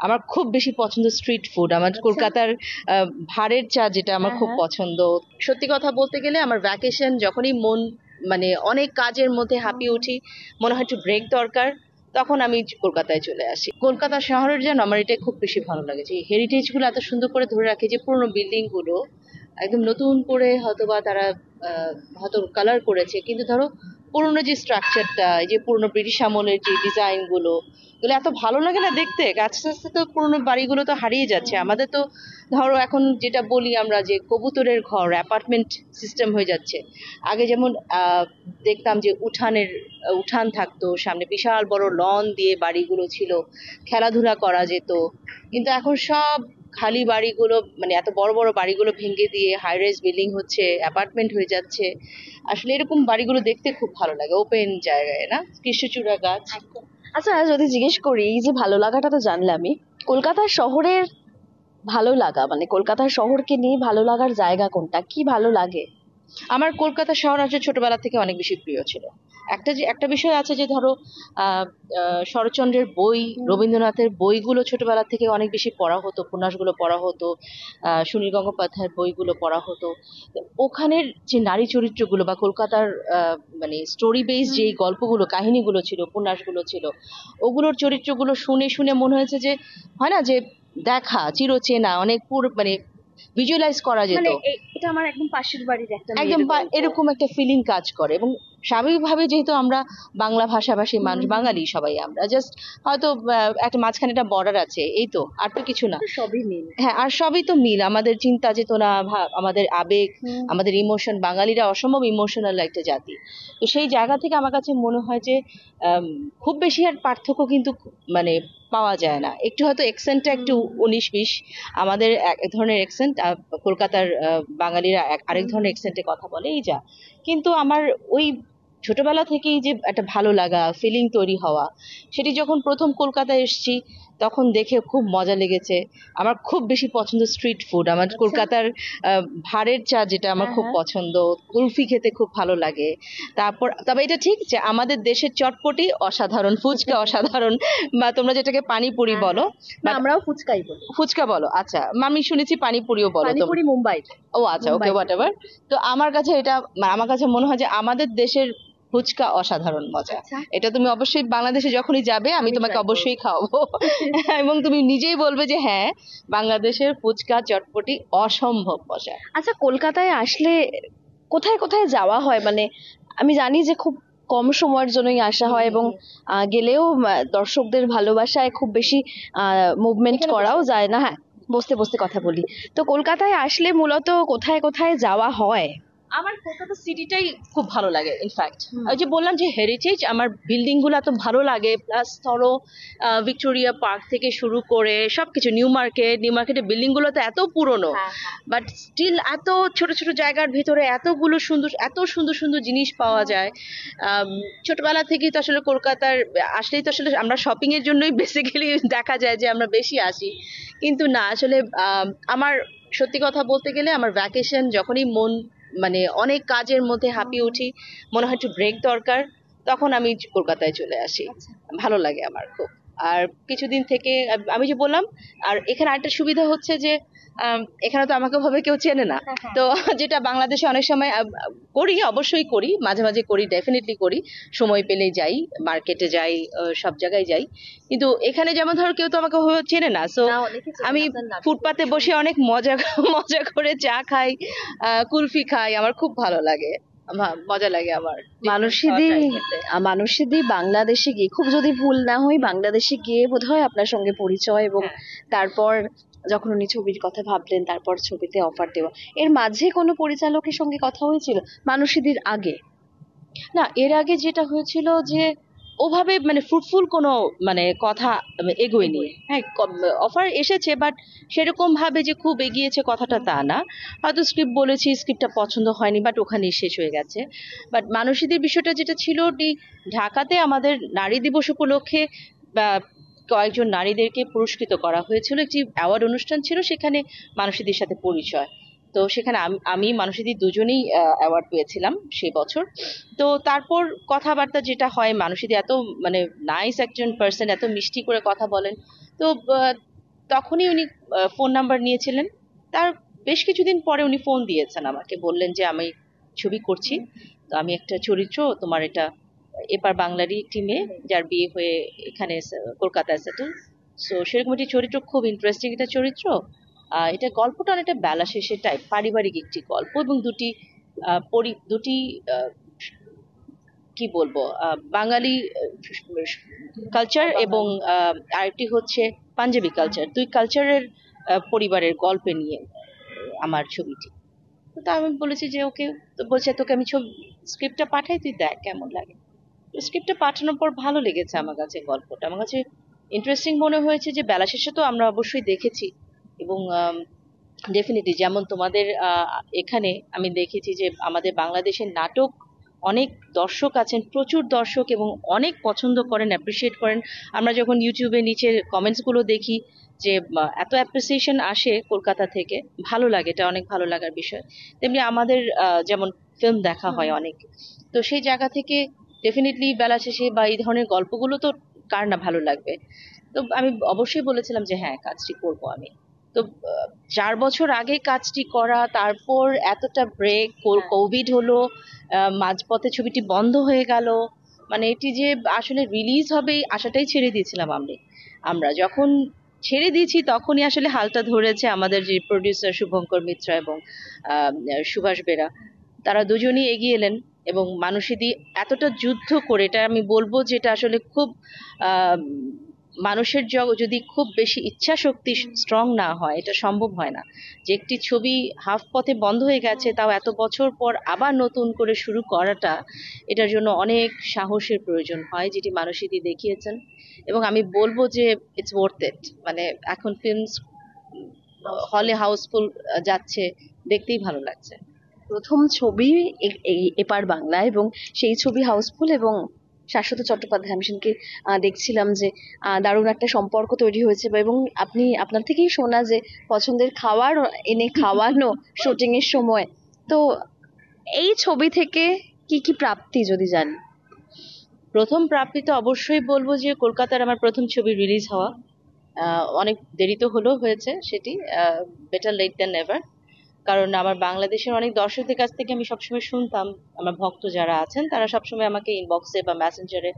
আমার খুব বেশি পছন্দ স্ট্রিট ফুড। আমার কলকাতার ভাড়ের চা যেটা আমার খুব পছন্দ। সত্যি কথা বলতে গেলে আমার ভ্যাকেশন যখনই মন অনেক কাজের মধ্যে হাঁপিয়ে উঠি, মনে হয় একটু ব্রেক দরকার, তখন আমি কলকাতায় চলে আসি। কলকাতা শহরের যেন আমার এটা খুব বেশি ভালো লাগে যে হেরিটেজ গুলো এত সুন্দর করে ধরে রাখে, যে পুরোনো বিল্ডিং গুলো একদম নতুন করে হয়তোবা তারা হয়তো কালার করেছে, কিন্তু ধরো পুরোনো যে স্ট্রাকচারটা, এই যে পুরোনো ব্রিটিশ আমলের যে ডিজাইন গুলো, এগুলো এত ভালো লাগে না দেখতে। আস্তে আস্তে তো পুরোনো বাড়িগুলো তো হারিয়ে যাচ্ছে। আমাদের তো ধরো এখন যেটা বলি আমরা যে কবুতরের ঘর, অ্যাপার্টমেন্ট সিস্টেম হয়ে যাচ্ছে। আগে যেমন দেখতাম যে উঠান থাকতো, সামনে বিশাল বড় লন দিয়ে বাড়িগুলো ছিল, খেলাধুলা করা যেত। কিন্তু এখন সব খালি বাড়িগুলো, এত বড় বড় বাড়িগুলো ভেঙে দিয়ে হাই রাইজ বিল্ডিং হচ্ছে, অ্যাপার্টমেন্ট হয়ে যাচ্ছে। আসলে এরকম বাড়িগুলো দেখতে খুব ভালো লাগে, ওপেন জায়গায়, না কৃষ্ণচূড়া গাছ। আচ্ছা, যদি জিজ্ঞেস করি, এই যে ভালো লাগাটা তো জানলামই, কলকাতার শহরের ভালো লাগা মানে কলকাতার শহরকে নিয়ে ভালো লাগার জায়গা কোনটা, কি ভালো লাগে? আমার কলকাতা শহর আসলে ছোটবেলা থেকে অনেক বেশি প্রিয় ছিল। একটা বিষয় আছে যে ধরো আহ শরৎচন্দ্রের বই, রবীন্দ্রনাথের বইগুলো ছোটবেলা থেকে অনেক বেশি পড়া হতো, উপন্যাসগুলো পড়া হতো, সুনীল গঙ্গোপাধ্যায়ের বইগুলো পড়া হতো। তো ওখানের যে নারী চরিত্রগুলো বা কলকাতার স্টোরি বেস যে গল্পগুলো, কাহিনীগুলো ছিল, উপন্যাসগুলো ছিল, ওগুলোর চরিত্রগুলো শুনে শুনে মনে হয়েছে যে, হয় না যে দেখা চিরচেনা, অনেক ভিজুয়ালাইজ করা যেত, এটা আমার একদম পাশের বাড়ির একটা একদম এরকম একটা ফিলিং কাজ করে। এবং স্বাভাবিকভাবে যেহেতু আমরা বাংলা ভাষাভাষী মানুষ, বাঙালি সবাই, আমরা জাস্ট হয়তো একটা মাঝখানে একটা বর্ডার আছে, এই তো, আর তো কিছু না। সবই মিল। হ্যাঁ, আর সবই তো মিল। আমাদের চিন্তা চেতনা, আমাদের আবেগ, আমাদের ইমোশন, বাঙালিরা অসম্ভব ইমোশনাল একটা জাতি। তো সেই জায়গা থেকে আমার কাছে মনে হয় যে খুব বেশি আর পার্থক্য কিন্তু পাওয়া যায় না। একটু হয়তো এক্সেন্টটা একটু 19-20, আমাদের এক ধরনের এক্সেন্ট, কলকাতার বাঙালিরা আরেক ধরনের এক্সেন্টে কথা বলে, এই যা। কিন্তু আমার ওই ছোটবেলা থেকেই যে একটা ভালো লাগা, ফিলিং তৈরি হওয়া, সেটি যখন প্রথম কলকাতায় এসেছি তখন দেখে খুব মজা লেগেছে। আমার খুব বেশি পছন্দ স্ট্রিট ফুড। আমার কলকাতার ভাড়ের চা যেটা আমার খুব পছন্দ, কুলফি খেতে খুব ভালো লাগে। তবে এটা ঠিক যে আমাদের দেশের চটপটি অসাধারণ, ফুচকা অসাধারণ, বা তোমরা যেটাকে পানিপুরি বলো, আমরাও ফুচকাই বলি। ফুচকা বলো, আচ্ছা। আমি শুনেছি পানিপুরিও বলো। পানিপুরি মুম্বাই। ও আচ্ছা, ওকে, হোয়াট এভার। তো আমার কাছে মনে হয় যে আমাদের দেশের ফুচকা অসাধারণ মজা। এটা তুমি অবশ্যই বাংলাদেশে যখনই যাবে আমি তোমাকে অবশ্যই খাওয়াবো এবং তুমি নিজেই বলবে যে হ্যাঁ, বাংলাদেশের ফুচকা চটপটি অসম্ভব মজা। আচ্ছা, কলকাতায় আসলে কোথায় কোথায় যাওয়া হয়? আমি জানি যে খুব কম সময়ের জন্যই আসা হয়, এবং গেলেও দর্শকদের ভালোবাসায় খুব বেশি মুভমেন্ট করাও যায় না। হ্যাঁ, বসতে বসতে কথা বলি। তো কলকাতায় আসলে মূলত কোথায় কোথায় যাওয়া হয়? আমার কলকাতা সিটিটাই খুব ভালো লাগে। ইনফ্যাক্ট ওই যে বললাম যে হেরিটেজ, আমার বিল্ডিং গুলো এত ভালো লাগে, প্লাস ধরো ভিক্টোরিয়া পার্ক থেকে শুরু করে সবকিছু, নিউ মার্কেটের বিল্ডিং গুলো তো এত পুরনো, বাট স্টিল এত ছোট ছোট জায়গার ভিতরে এত সুন্দর সুন্দর জিনিস পাওয়া যায়। ছোটবেলা থেকেই তো আসলে কলকাতার আসলেই তো আসলে আমরা শপিং এর জন্যই বেসিক্যালি দেখা যায় যে আমরা বেশি আসি। কিন্তু না, আসলে আমার সত্যি কথা বলতে গেলে আমার ভ্যাকেশন যখনই অনেক কাজের মধ্যে হাঁপিয়ে উঠি, মনে হয় একটু ব্রেক দরকার, তখন আমি কলকাতায় চলে আসি। ভালো লাগে আমার খুব। আর কিছুদিন থেকে আমি যে বললাম, আর এখানে আরেকটা সুবিধা হচ্ছে যে এখানে তো আমাকে ভাবে কেউ চেনে না। তো যেটা বাংলাদেশে অনেক সময় করি, অবশ্যই করি, মাঝে মাঝে করি, ডেফিনেটলি করি, সময় পেলেই যাই, মার্কেটে যাই, সব জায়গায় যাই। কিন্তু এখানে যেমন ধরো কেউ তো আমাকে চেনে না, সো আমি ফুটপাতে বসে অনেক মজা মজা করে চা খাই, কুলফি খাই, আমার খুব ভালো লাগে, মজা লাগে আমার। মানুষেরই বাংলাদেশে গিয়ে, খুব যদি ভুল না হয়, বাংলাদেশে গিয়ে বোধহয় আপনার সঙ্গে পরিচয়, এবং তারপর যখন উনি ছবির কথা ভাবলেন, তারপর ছবিতে অফার দেওয়া, এর মাঝে কোনো পরিচালকের সঙ্গে কথা হয়েছিল মানুষেরই আগে? না, এর আগে যেটা হয়েছিল যে ওভাবে ফ্রুটফুল কোনো কথা এগোয়নি। হ্যাঁ, অফার এসেছে, বাট সেরকম ভাবে যে খুব এগিয়েছে কথাটা তা না। হয়তো স্ক্রিপ্ট বলেছি, স্ক্রিপ্টটা পছন্দ হয়নি, বাট ওখানেই শেষ হয়ে গেছে। বাট মানুষীদের বিষয়টা যেটা ছিল, ঢাকাতে আমাদের নারী দিবস উপলক্ষে কয়েকজন নারীদেরকে পুরস্কৃত করা হয়েছিল, একটি অ্যাওয়ার্ড অনুষ্ঠান ছিল, সেখানে মানুষীদের সাথে পরিচয়। তো সেখানে আমি মানুষীদি দুজনেই অ্যাওয়ার্ড পেয়েছিলাম সে বছর। তো তারপর কথাবার্তা যেটা হয়, মানুষীদি এত নাইস একজন পার্সন, এত মিষ্টি করে কথা বলেন, তো তখনই উনি ফোন নাম্বার নিয়েছিলেন। তার বেশ কিছুদিন পরে উনি ফোন দিয়েছেন আমাকে, বললেন যে আমি ছবি করছি, তো আমি একটা চরিত্র, তোমার এটা এপার বাংলারই একটি মেয়ে যার বিয়ে হয়ে এখানে কলকাতায় সেটেল। সো সেরকম একটি চরিত্র, খুব ইন্টারেস্টিং একটা চরিত্র। এটা গল্পটা অনেকটা বেলা শেষের টাইপ, পারিবারিক একটি গল্প, এবং দুটি আহ, কি বলবো, বাঙালি কালচার এবং আরেকটি হচ্ছে পাঞ্জাবি কালচার, দুই কালচারের পরিবারের গল্পে নিয়ে আমার ছবিটি। তো আমি বলেছি যে ওকে। তো বলছে তোকে আমি স্ক্রিপ্টটা পাঠাই, তুই দেখ কেমন লাগে। স্ক্রিপ্টটা পাঠানোর পর ভালো লেগেছে আমার কাছে, গল্পটা আমার কাছে ইন্টারেস্টিং মনে হয়েছে। যে বেলা শেষে তো আমরা অবশ্যই দেখেছি, এবং ডেফিনেটলি যেমন তোমাদের এখানে আমি দেখেছি যে আমাদের বাংলাদেশের নাটক অনেক দর্শক আছেন, প্রচুর দর্শক, এবং অনেক পছন্দ করেন, অ্যাপ্রিসিয়েট করেন। আমরা যখন ইউটিউবে নিচের কমেন্টস গুলো দেখি যে এত অ্যাপ্রিসিয়েশন আসে কলকাতা থেকে, ভালো লাগে, এটা অনেক ভালো লাগার বিষয়। তেমনি আমাদের যেমন ফিল্ম দেখা হয় অনেক, তো সেই জায়গা থেকে ডেফিনেটলি বেলা শেষে বা এই ধরনের গল্পগুলো তো কার না ভালো লাগবে। তো আমি অবশ্যই বলেছিলাম যে হ্যাঁ, কাজটি করব আমি। তো 4 বছর আগে কাজটি করা, তারপর এতটা ব্রেক, কোভিড হলো, মাঝপথে ছবিটি বন্ধ হয়ে গেল, মানে এটি যে আসলে রিলিজ হবে এই আশাটাই ছেড়ে দিয়েছিলাম আমরা যখন ছেড়ে দিয়েছি তখনই আসলে হালটা ধরেছে আমাদের যে প্রডিউসার শুভঙ্কর মিত্রা এবং আহ, সুভাষ বেরা, তারা দুজনই এগিয়ে এলেন। এবং মানুষেরই এতটা যুদ্ধ করে, এটা আমি বলবো যে এটা আসলে খুব আহ মানুষের যদি খুব বেশি ইচ্ছা শক্তি স্ট্রং না হয়, এটা সম্ভব হয় না। যে একটি ছবি হাফ পথে বন্ধ হয়ে গেছে, তাও এত বছর পর আবার নতুন করে শুরু করাটা, এটার জন্য অনেক সাহসের প্রয়োজন হয়, যেটি মানুষেরই দেখিয়েছেন। এবং আমি বলবো যে ইটস ওয়ার্থ ইট। মানে এখন ফিল্মস হলে হাউসফুল যাচ্ছে, দেখতেই ভালো লাগছে। প্রথম ছবি এপার বাংলা, এবং সেই ছবি হাউসফুল, এবং শাশ্বত চট্টোপাধ্যায়, আমি সেদিনকে দেখছিলাম যে দারুণ একটা সম্পর্ক তৈরি হয়েছে, এবং আপনার থেকেই শোনা যে পছন্দের খাবার এনে খাওয়ানো শুটিং এর সময়। তো এই ছবি থেকে কি কি প্রাপ্তি যদি জানি? প্রথম প্রাপ্তি তো অবশ্যই বলবো যে কলকাতার আমার প্রথম ছবি রিলিজ হওয়া। অনেক দেরি তো হলেও হয়েছে সেটি, বেটার লেট দ্যান নেভার। কারণ আমার বাংলাদেশের অনেক দর্শকদের কাছ থেকে আমি সবসময় শুনতাম, আমার ভক্ত যারা আছেন তারা সবসময় আমাকে ইনবক্সে বা মেসেঞ্জারে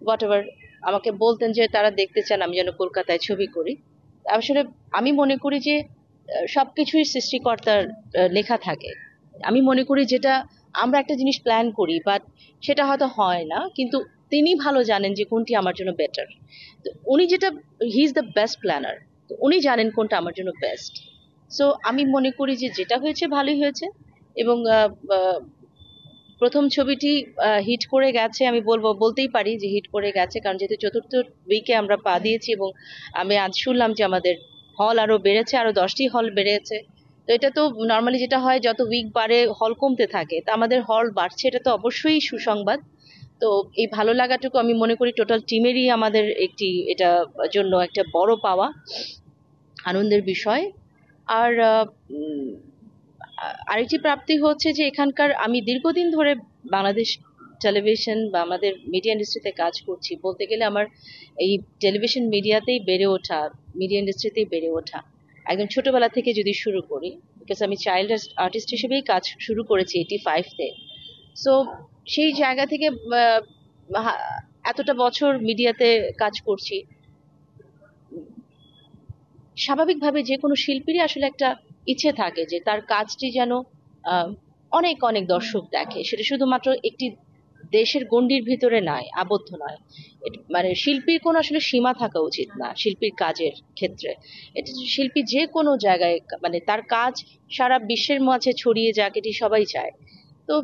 হোয়াট এভার আমাকে বলতেন যে তারা দেখতে চান আমি যেন কলকাতায় ছবি করি। আসলে আমি মনে করি যে সবকিছুই সৃষ্টিকর্তার লেখা থাকে। আমি মনে করি যেটা আমরা একটা জিনিস প্ল্যান করি, বাট সেটা হয়তো হয় না, কিন্তু তিনি ভালো জানেন যে কোনটি আমার জন্য বেটার। তো উনি যেটা, he is the best planner, তো উনি জানেন কোনটা আমার জন্য বেস্ট। সো আমি মনে করি যে যেটা হয়েছে ভালোই হয়েছে। এবং প্রথম ছবিটি হিট করে গেছে, আমি বলতেই পারি যে হিট করে গেছে, কারণ যেহেতু চতুর্থ উইকে আমরা পা দিয়েছি, এবং আমি আজ শুনলাম যে আমাদের হল আরো বেড়েছে, আরো 10টি হল বেড়েছে। তো এটা তো নর্মালি যেটা হয়, যত উইক বাড়ে হল কমতে থাকে, তা আমাদের হল বাড়ছে, এটা তো অবশ্যই সুসংবাদ। তো এই ভালো লাগাটুকু আমি মনে করি টোটাল টিমেরই আমাদের এটা জন্য একটা বড় পাওয়া, আনন্দের বিষয়। আর আরেকটি প্রাপ্তি হচ্ছে যে এখানকার, আমি দীর্ঘদিন ধরে বাংলাদেশ টেলিভিশন বা আমাদের মিডিয়া ইন্ডাস্ট্রিতে কাজ করছি, বলতে গেলে আমার এই টেলিভিশন মিডিয়াতেই বেড়ে ওঠা, মিডিয়া ইন্ডাস্ট্রিতেই বেড়ে ওঠা, একদম ছোটবেলা থেকে যদি শুরু করি, বিকজ আমি চাইল্ড আর্টিস্ট হিসেবেই কাজ শুরু করেছি 85-তে। সো সেই জায়গা থেকে এতটা বছর মিডিয়াতে কাজ করছি, স্বাভাবিকভাবে যে কোনো শিল্পীরই আসলে একটা ইচ্ছে থাকে যে তার কাজটি যেন আহ, অনেক অনেক দর্শক দেখে, সেটা শুধুমাত্র একটি দেশের গণ্ডির ভিতরে নয়, আবদ্ধ নয়। মানে শিল্পীর কোনো আসলে সীমা থাকা উচিত না শিল্পীর কাজের ক্ষেত্রে। এটা শিল্পী যে কোনো জায়গায়, মানে তার কাজ সারা বিশ্বের মাঝে ছড়িয়ে যাক, এটি সবাই চায়। তো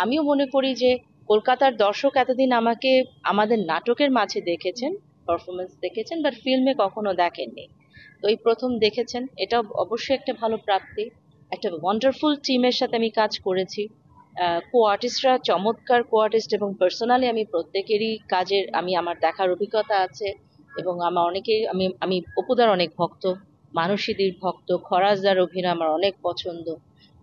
আমিও মনে করি যে কলকাতার দর্শক এতদিন আমাকে আমাদের নাটকের মাঝে দেখেছেন, পারফরমেন্স দেখেছেন, বাট ফিল্মে কখনো দেখেননি। তো এই প্রথম দেখেছেন, এটা অবশ্যই একটা ভালো প্রাপ্তি। একটা ওয়ান্ডারফুল টিমের সাথে আমি কাজ করেছি, কো আর্টিস্টরা চমৎকার কো আর্টিস্ট, এবং পার্সোনালি আমি প্রত্যেকেরই কাজের আমার দেখার অভিজ্ঞতা আছে। এবং আমার অনেকেই, আমি অপুদার অনেক ভক্ত, মানসীদির ভক্ত, খরাজদার অভিনয় আমার অনেক পছন্দ,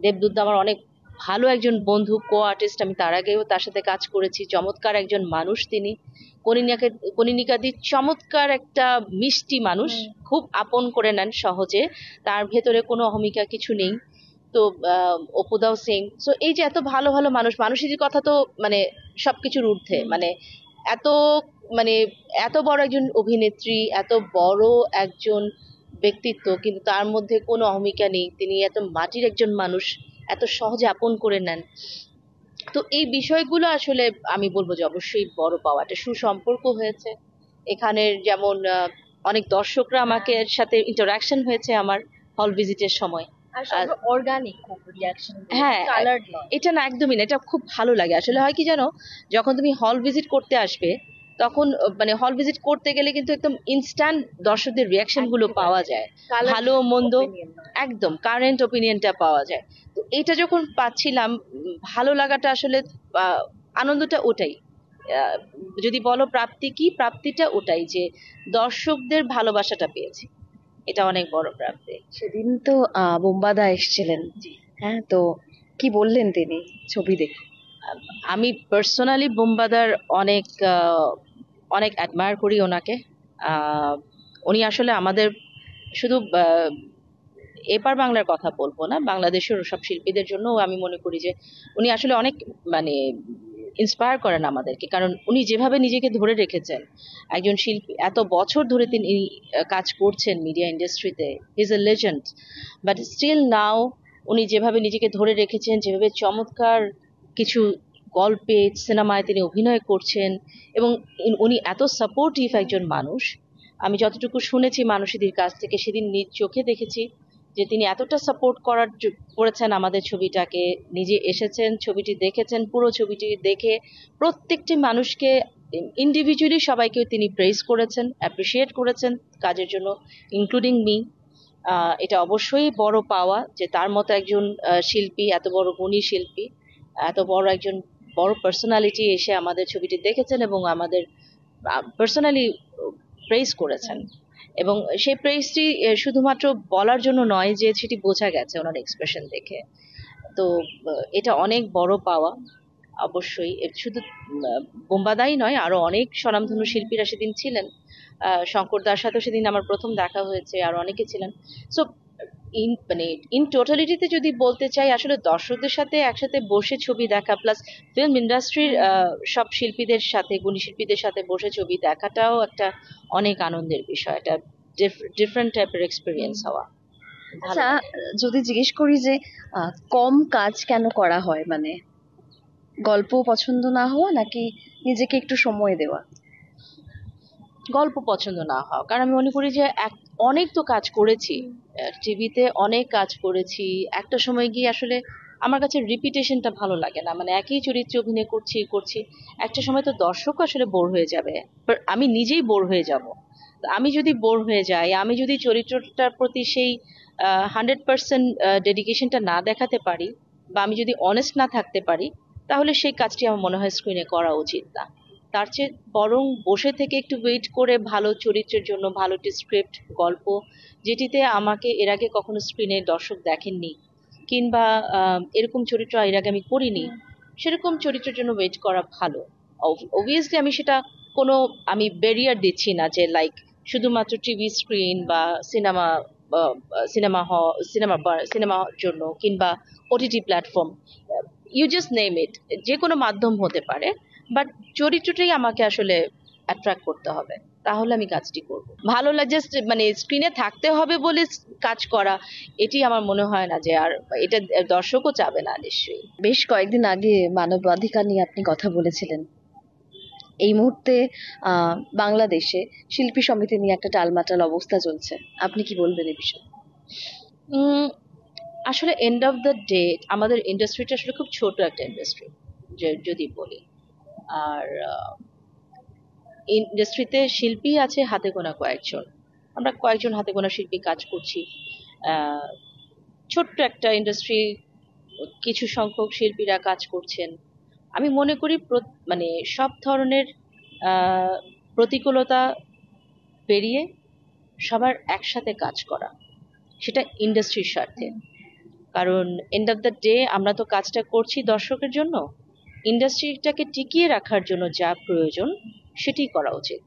দেবদূত আমার অনেক ভালো একজন বন্ধু, কো আর্টিস্ট। আমি তার আগেও তার সাথে কাজ করেছি। চমৎকার একজন মানুষ তিনি। কনিনিকাদি চমৎকার একটা মিষ্টি মানুষ, খুব আপন করে নেন সহজে, তার ভেতরে কোনো অহমিকা কিছু নেই। তো অপুদাও সেম। সো এই যে এত ভালো ভালো মানুষ, মানুষের কথা তো মানে সবকিছুর ঊর্ধ্বে, মানে এত মানে এত বড় একজন অভিনেত্রী, এত বড় একজন ব্যক্তিত্ব, কিন্তু তার মধ্যে কোনো অহমিকা নেই। তিনি এত মাটির একজন মানুষ, এত সহজে আপন করে নেন। তো এই বিষয়গুলো আসলে আমি বলবো যে অবশ্যই বড় পাওয়া। একটা সুসম্পর্ক হয়েছে এখানের, যেমন অনেক দর্শকরা আমাকে এর সাথে ইন্টারাকশন হয়েছে আমার হল ভিজিটের সময়। আর সব অর্গানিক খুব রিয়াকশন, হ্যাঁ, কালার্ড নয়। এটা না একদমই না, এটা খুব ভালো লাগে। আসলে হয় কি জানো, যখন তুমি হল ভিজিট করতে আসবে তখন মানে হল ভিজিট করতে গেলে কিন্তু একদম ইনস্ট্যান্ট দর্শকদের রিয়াকশন গুলো পাওয়া যায়, ভালো মন্দ, একদম কারেন্ট ওপিনিয়নটা পাওয়া যায়। তো এটা যখন পাচ্ছিলাম, ভালো লাগাটা আসলে আনন্দটা ওটাই। আহ, যদি বলো প্রাপ্তি কি, প্রাপ্তিটা ওটাই যে দর্শকদের ভালোবাসাটা পেয়েছি, এটা অনেক বড় প্রাপ্তি। সেদিন তো বোম্বাদা এসেছিলেন। হ্যাঁ, তো কি বললেন তিনি ছবি দেখে? আমি পার্সোনালি বোম্বাদার অনেক অনেক অ্যাডমায়ার করি ওনাকে। আহ, উনি আসলে আমাদের শুধু এপার বাংলার কথা বলবো না, বাংলাদেশের সব শিল্পীদের জন্য আমি মনে করি যে উনি আসলে অনেক মানে ইন্সপায়ার করেন আমাদেরকে। কারণ উনি যেভাবে নিজেকে ধরে রেখেছেন, একজন শিল্পী এত বছর ধরে তিনি কাজ করছেন মিডিয়া ইন্ডাস্ট্রিতে, is a legend. But still now উনি যেভাবে নিজেকে ধরে রেখেছেন, যেভাবে চমৎকার কিছু গল্পে, সিনেমায় তিনি অভিনয় করছেন, এবং উনি এত সাপোর্টিভ একজন মানুষ। আমি যতটুকু শুনেছি মানুষদের কাছ থেকে, সেদিন নিজ চোখে দেখেছি যে তিনি এতটা সাপোর্ট করেছেন আমাদের ছবিটাকে। নিজে এসেছেন, ছবিটি দেখেছেন, পুরো ছবিটি দেখে প্রত্যেকটি মানুষকে ইন্ডিভিজুয়ালি সবাইকে তিনি প্রেজ করেছেন, অ্যাপ্রিসিয়েট করেছেন কাজের জন্য, ইনক্লুডিং মি। এটা অবশ্যই বড় পাওয়া যে তার মতো একজন শিল্পী, এত বড় গুণী শিল্পী, এত বড় একজন বড় পার্সোনালিটি এসে আমাদের ছবিটি দেখেছেন এবং আমাদের পার্সোনালি প্রেজ করেছেন। এবং সেই প্রেজটি শুধুমাত্র বলার জন্য নয়, যে সেটি বোঝা গেছে ওনার এক্সপ্রেশন দেখে। তো এটা অনেক বড় পাওয়া অবশ্যই। শুধু বোম্বাদাই নয়, আরো অনেক স্বনামধন্য শিল্পীরা সেদিন ছিলেন। শঙ্কর দার সাথেও সেদিন আমার প্রথম দেখা হয়েছে, আর অনেকে ছিলেন। সো মানে ইন টোটালিটিতে যদি বলতে চাই, আসলে দর্শকদের সাথে একসাথে বসে ছবি দেখা, প্লাস ফিল্ম ইন্ডাস্ট্রির সব শিল্পীদের সাথে, গুণী শিল্পীদের সাথে বসে ছবি দেখাটাও একটা অনেক আনন্দের বিষয়। এটা ডিফারেন্ট টাইপের এক্সপিরিয়েন্স হওয়া। আচ্ছা, যদি জিজ্ঞেস করি যে কম কাজ কেন করা হয়, মানে গল্প পছন্দ না হওয়া নাকি নিজেকে একটু সময় দেওয়া? গল্প পছন্দ না হওয়া। কারণ আমি মনে করি যে অনেক তো কাজ করেছি, টিভিতে অনেক কাজ করেছি, একটা সময় গিয়ে আসলে আমার কাছে রিপিটেশনটা ভালো লাগে না। মানে একই চরিত্রে অভিনয় করছি করছি, একটা সময় তো দর্শক আসলে বোর হয়ে যাবে, আমি নিজেই বোর হয়ে যাব। আমি যদি বোর হয়ে যাই, আমি যদি চরিত্রটার প্রতি সেই 100% ডেডিকেশনটা না দেখাতে পারি, বা আমি যদি অনেস্ট না থাকতে পারি, তাহলে সেই কাজটি আমার মনে হয় স্ক্রিনে করা উচিত না। তার চেয়ে বরং বসে থেকে একটু ওয়েট করে ভালো চরিত্রের জন্য, ভালো একটি স্ক্রিপ্ট, গল্প, যেটিতে আমাকে এর আগে কখনো স্ক্রিনে দর্শক দেখেননি, কিংবা এরকম চরিত্র এর আগে আমি করিনি, সেরকম চরিত্রের জন্য ওয়েট করা ভালো। অবভিয়াসলি আমি সেটা কোনো আমি ব্যারিয়ার দিচ্ছি না যে লাইক শুধুমাত্র টিভি স্ক্রিন বা সিনেমা, সিনেমার জন্য, কিংবা OTT platform, you just name it, যে কোনো মাধ্যম হতে পারে। বাট চরিত্রটাই আমাকে আসলে অ্যাট্রাক্ট করতে হবে, তাহলে আমি কাজটি করব। ভালো লাগে জাস্ট মানে স্ক্রিনে থাকতে হবে বলে কাজ করা, এটি আমার মনে হয় না যে, আর এটা দর্শকও চাবে না নিশ্চয়ই। বেশ কয়েকদিন আগে মানবাধিকার নিয়ে আপনি কথা বলেছিলেন। এই মুহূর্তে বাংলাদেশে শিল্পী সমিতি নিয়ে একটা টালমাটাল অবস্থা চলছে, আপনি কি বলবেন এই বিষয়ে? উম, আসলে এন্ড অফ দ্য ডে আমাদের ইন্ডাস্ট্রিটা আসলে খুব ছোট একটা ইন্ডাস্ট্রি যদি বলি। আর ইন্ডাস্ট্রিতে শিল্পী আছে হাতে গোনা কয়েকজন, আমরা কয়েকজন হাতে গোনা শিল্পী কাজ করছি। আহ, ছোট্ট একটা ইন্ডাস্ট্রি, কিছু সংখ্যক শিল্পীরা কাজ করছেন। আমি মনে করি মানে সব ধরনের আহ, প্রতিকূলতা পেরিয়ে সবার একসাথে কাজ করা, সেটা ইন্ডাস্ট্রির স্বার্থে। কারণ এন্ড অফ দ্য ডে আমরা তো কাজটা করছি দর্শকের জন্য। ইন্ডাস্ট্রিটাকে টিকিয়ে রাখার জন্য যা প্রয়োজন সেটি করা উচিত।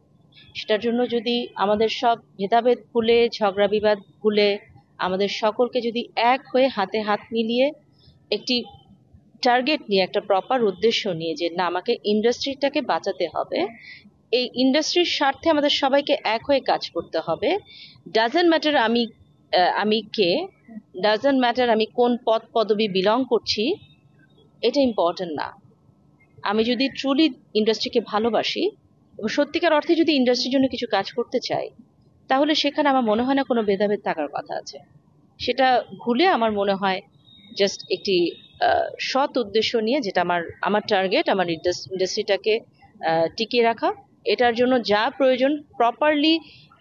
সেটার জন্য যদি আমাদের সব ভেদাভেদ ভুলে, ঝগড়া বিবাদ ভুলে, আমাদের সকলকে যদি এক হয়ে হাতে হাত মিলিয়ে একটি টার্গেট নিয়ে, একটা প্রপার উদ্দেশ্য নিয়ে যে না আমাকে ইন্ডাস্ট্রিটাকে বাঁচাতে হবে, এই ইন্ডাস্ট্রির স্বার্থে আমাদের সবাইকে এক হয়ে কাজ করতে হবে। ডাজন্ট ম্যাটার আমি কে, ডাজন্ট ম্যাটার আমি কোন পদ পদবি বিলং করছি, এটা ইম্পর্টেন্ট না। আমি যদি ট্রুলি ইন্ডাস্ট্রিকে ভালোবাসি এবং সত্যিকার অর্থে যদি ইন্ডাস্ট্রির জন্য কিছু কাজ করতে চাই, তাহলে সেখানে আমার মনে হয় না কোনো ভেদাভেদ থাকার কথা আছে। সেটা ভুলে আমার মনে হয় জাস্ট একটি সৎ উদ্দেশ্য নিয়ে, যেটা আমার আমার টার্গেট, আমার ইন্ডাস্ট্রিটাকে টিকিয়ে রাখা, এটার জন্য যা প্রয়োজন প্রপারলি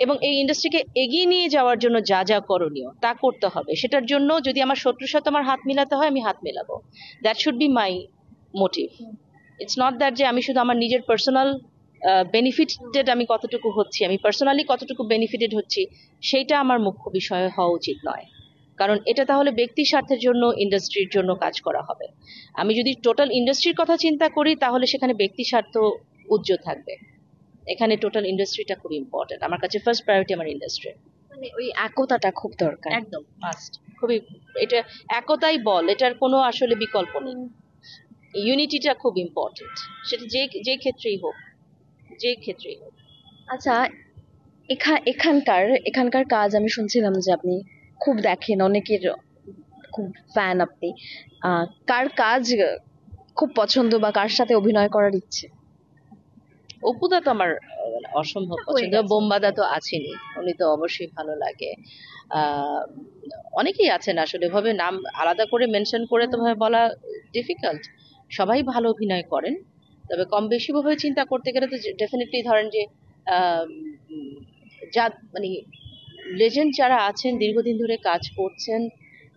এবং এই ইন্ডাস্ট্রিকে এগিয়ে নিয়ে যাওয়ার জন্য যা যা করণীয় তা করতে হবে। সেটার জন্য যদি আমার শত্রুর সাথে আমার হাত মিলাতে হয়, আমি হাত মেলাবো। That should be my motive. It's not that যে আমি শুধু আমার নিজের পার্সোনাল বেনিফিটেড আমি কতটুকু হচ্ছি, আমি পার্সোনালি কতটুকু বেনিফিটেড হচ্ছি, সেইটা আমার মুখ্য বিষয় হওয়া উচিত নয়। কারণ এটা তাহলে ব্যক্তি স্বার্থের জন্য, ইন্ডাস্ট্রির জন্য কাজ করা হবে। আমি যদি টোটাল ইন্ডাস্ট্রির কথা চিন্তা করি, তাহলে সেখানে ব্যক্তি স্বার্থ উজ্জ্বল থাকবে। এখানে টোটাল ইন্ডাস্ট্রিটা খুব ইম্পর্টেন্ট আমার কাছে। ফার্স্ট প্রায়োরিটি আমার ইন্ডাস্ট্রি। মানে ওই একতাটা খুব দরকার। একদম মাস্ট, খুবই। এটা একতাই বল, এটার কোনো আসলে বিকল্প নেই। ইউনিটিটা খুব ইম্পর্টেন্ট, সেটা যে যে ক্ষেত্রেই হোক, যে ক্ষেত্রেই হোক। আচ্ছা, এখানকার এখানকার কাজ আমি শুনছিলাম যে আপনি খুব দেখেন, অনেকের খুব ফ্যান আপনি। কার কাজ খুব পছন্দ বা কার সাথে অভিনয় করার ইচ্ছে? অপুদা তো আমার অসম্ভব পছন্দ। বোম্বাদা তো আছেনই, উনি তো অবশ্যই ভালো লাগে। আহ অনেকেই আছেন আসলে, ভাবে নাম আলাদা করে মেনশন করে তো ভাবে বলা ডিফিকাল্ট। সবাই ভালো অভিনয় করেন, তবে কম বেশি ভাবে চিন্তা করতে গেলে তো ডেফিনেটলি ধরেন যে আহ, উম, যা মানে লেজেন্ড যারা আছেন, দীর্ঘদিন ধরে কাজ করছেন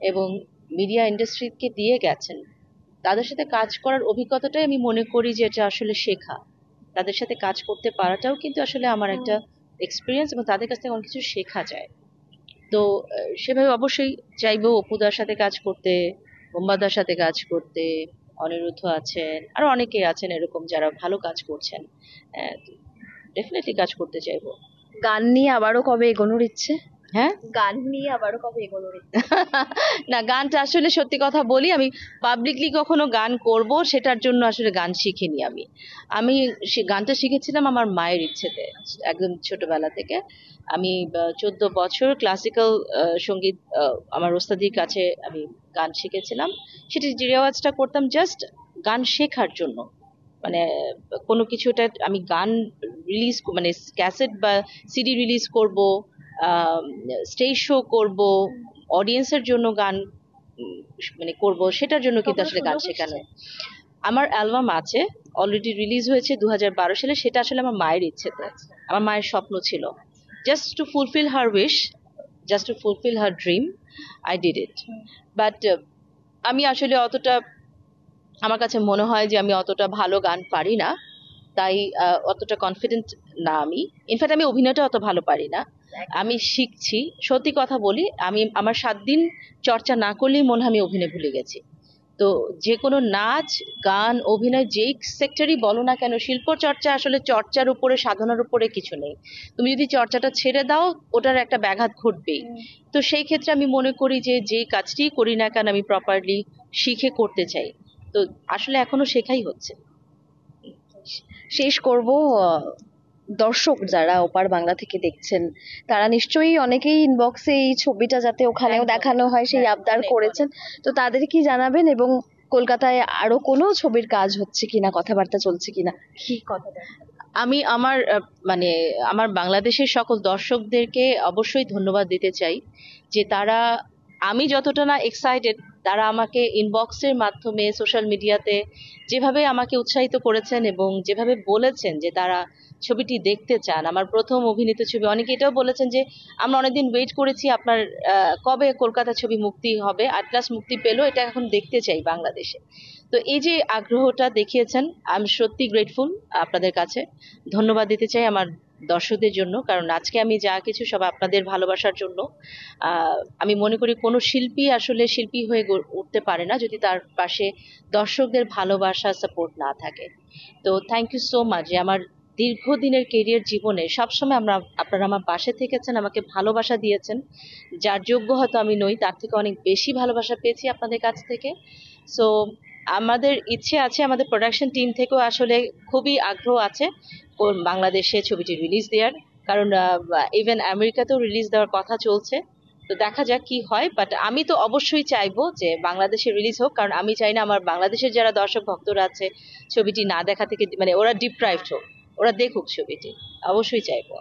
এবং মিডিয়া ইন্ডাস্ট্রিকে দিয়ে গেছেন, তাদের সাথে কাজ করার অভিজ্ঞতাটাই আমি মনে করি যে এটা আসলে শেখা। তাদের সাথে কাজ করতে পারাটাও কিন্তু আসলে আমার একটা এক্সপিরিয়েন্স, এবং তাদের কাছ থেকে অনেক কিছু শেখা যায়। তো সেভাবে অবশ্যই চাইবো অপুদার সাথে কাজ করতে, বোম্বাদার সাথে কাজ করতে। অনিরুদ্ধ আছেন, আরো অনেকেই আছেন এরকম যারা ভালো কাজ করছেন। ডেফিনেটলি কাজ করতে চাইবো। গান নিয়ে আবারও কবে এগোনোর ইচ্ছে? হ্যাঁ, গান নিয়ে আবারও কবে এগোনোর ইচ্ছে? না, গানটা আসলে সত্যি কথা বলি, আমি পাবলিকলি কখনো গান করব সেটার জন্য আসলে গান শিখিনি। আমি আমি গানটা শিখেছিলাম আমার মায়ের ইচ্ছেতে, একদম ছোটবেলা থেকে। আমি 14 বছর ক্লাসিক্যাল সঙ্গীত আমার ওস্তাদির কাছে আমি গান শিখেছিলাম। সেটা যে রেওয়াজটা করতাম জাস্ট গান শেখার জন্য। মানে কোনো কিছুটা আমি গান রিলিজ, মানে ক্যাসেট বা সিডি রিলিজ করব, স্টেজ শো করব, অডিয়েন্সের জন্য গান মানে করব, সেটার জন্য কিন্তু আসলে গান শেখানো। আমার অ্যালবাম আছে, অলরেডি রিলিজ হয়েছে 2012 সালে। সেটা আসলে আমার মায়ের ইচ্ছেতে, আমার মায়ের স্বপ্ন ছিল। Just two fulfil her wish, just two fulfil her dream, I did it. But আমি আসলে অতটা, আমার কাছে মনে হয় যে আমি অতটা ভালো গান পারি না, তাই অতটা কনফিডেন্ট না আমি। ইনফ্যাক্ট আমি অভিনয়টা অত ভালো পারি না, আমি শিখছি। সত্যি কথা বলি, আমি আমার 7 দিন চর্চা না করলেই মনে হয় আমি অভিনয় ভুলে গেছি। তো যে কোনো নাচ, গান, অভিনয়, যেই সেক্টরই বলো না কেন, শিল্প চর্চা আসলে চর্চার উপরে, সাধনার উপরে কিছু নেই। তুমি যদি চর্চাটা ছেড়ে দাও, ওটার একটা ব্যাঘাত ঘটবেই। তো সেই ক্ষেত্রে আমি মনে করি যে যেই কাজটিই করি না কেন আমি প্রপারলি শিখে করতে চাই। তো আসলে এখনো শেখাই হচ্ছে। শেষ করব, দর্শক যারা ওপার বাংলা থেকে দেখছেন, তারা নিশ্চয়ই অনেকেই ইনবক্সে এই ছবিটা যাতে ওখানেও একদম। দেখানো হয় সেই হ্যাঁ, আবদার অনেক, করেছেন। তো তাদের কি জানাবেন, এবং কলকাতায় আরো কোনো ছবির কাজ হচ্ছে কিনা, কথাবার্তা চলছে কিনা, কি কথাটা? আমি আমার মানে আমার বাংলাদেশের সকল দর্শকদেরকে অবশ্যই ধন্যবাদ দিতে চাই যে তারা, আমি যতটা না এক্সাইটেড, তারা আমাকে ইনবক্সের মাধ্যমে, সোশ্যাল মিডিয়াতে যেভাবে আমাকে উৎসাহিত করেছেন এবং যেভাবে বলেছেন যে তারা ছবিটি দেখতে চান, আমার প্রথম অভিনীত ছবি। অনেকে এটাও বলেছেন যে আমরা অনেকদিন ওয়েট করেছি, আপনার কবে কলকাতা ছবি মুক্তি হবে, আটলাস মুক্তি পেলো, এটা এখন দেখতে চাই বাংলাদেশে। তো এই যে আগ্রহটা দেখিয়েছেন, আমি সত্যি গ্রেটফুল আপনাদের কাছে। ধন্যবাদ দিতে চাই আমার দর্শকদের জন্য, কারণ আজকে আমি যা কিছু সব আপনাদের ভালোবাসার জন্য। আমি মনে করি কোনো শিল্পী আসলে শিল্পী হয়ে উঠতে পারে না যদি তার পাশে দর্শকদের ভালোবাসা সাপোর্ট না থাকে। তো থ্যাংক ইউ সো মাচ যে আমার দীর্ঘদিনের কেরিয়ার জীবনে সবসময় আপনারা আমার পাশে থেকেছেন, আমাকে ভালোবাসা দিয়েছেন। যার যোগ্য হয়তো আমি নই, তার থেকে অনেক বেশি ভালোবাসা পেয়েছি আপনাদের কাছ থেকে। সো আমাদের ইচ্ছে আছে, আমাদের প্রোডাকশন টিম থেকেও আসলে খুবই আগ্রহ আছে বাংলাদেশে ছবিটি রিলিজ দেওয়ার, কারণ ইভেন আমেরিকাতেও রিলিজ দেওয়ার কথা চলছে। তো দেখা যাক কি হয়, বাট আমি তো অবশ্যই চাইবো যে বাংলাদেশে রিলিজ হোক, কারণ আমি চাই না আমার বাংলাদেশের যারা দর্শক ভক্তরা আছে ছবিটি না দেখা থেকে, মানে ওরা ডিপ্রাইভড হোক, ওরা দেখুক ছবিটি, অবশ্যই চাইবো।